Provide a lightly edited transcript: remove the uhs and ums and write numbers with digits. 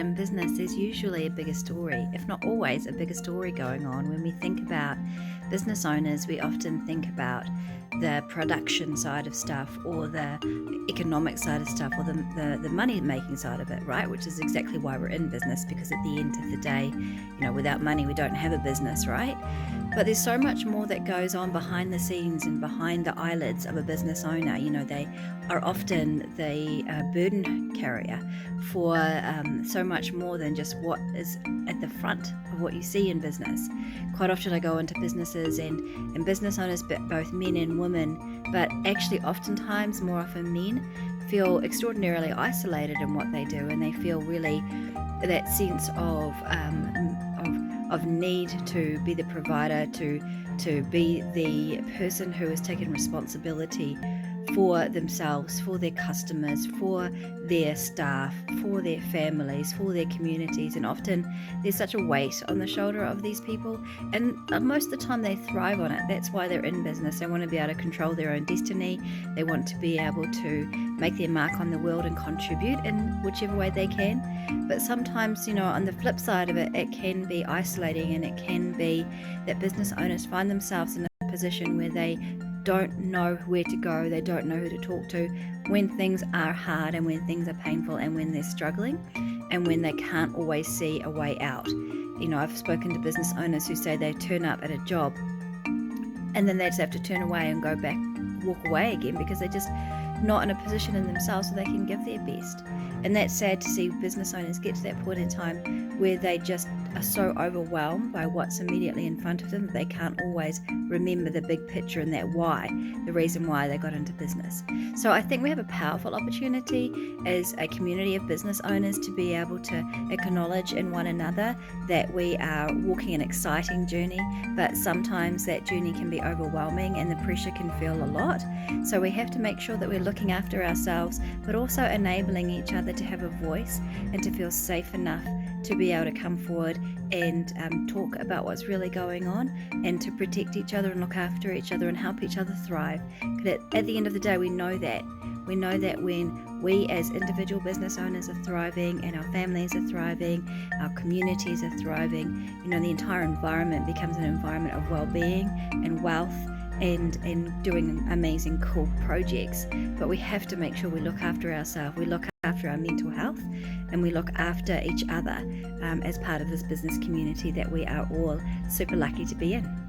in business, there's usually a bigger story, if not always a bigger story going on. When we think about business owners, we often think about the production side of stuff, or the economic side of stuff, or the money making side of it, right? Which is exactly why we're in business, because at the end of the day, without money, we don't have a business, right? But there's so much more that goes on behind the scenes and behind the eyelids of a business owner. They are often the burden carrier for so much more than just what is at the front of what you see in business. Quite often I go into businesses and business owners, both men and women, but actually oftentimes, more often men, feel extraordinarily isolated in what they do, and they feel really that sense of need to be the provider, to be the person who has taken responsibility for themselves, for their customers, for their staff, for their families, for their communities. And often there's such a weight on the shoulder of these people, and most of the time they thrive on it. That's why they're in business. They want to be able to control their own destiny. They want to be able to make their mark on the world and contribute in whichever way they can. But sometimes, on the flip side of it, it can be isolating, and it can be that business owners find themselves in a position where they don't know where to go, they don't know who to talk to when things are hard, and when things are painful, and when they're struggling, and when they can't always see a way out. I've spoken to business owners who say they turn up at a job and then they just have to turn away and go back, walk away again, because they're just not in a position in themselves so they can give their best. And that's sad to see business owners get to that point in time where they just are so overwhelmed by what's immediately in front of them that they can't always remember the big picture and that why, the reason why they got into business. So I think we have a powerful opportunity as a community of business owners to be able to acknowledge in one another that we are walking an exciting journey, but sometimes that journey can be overwhelming and the pressure can feel a lot. So we have to make sure that we're looking after ourselves, but also enabling each other to have a voice and to feel safe enough to be able to come forward and talk about what's really going on, and to protect each other and look after each other and help each other thrive. But at the end of the day, we know that when we as individual business owners are thriving, and our families are thriving, our communities are thriving, the entire environment becomes an environment of well-being and wealth, and doing amazing, cool projects. But we have to make sure we look after ourselves, we look after our mental health, and we look after each other as part of this business community that we are all super lucky to be in.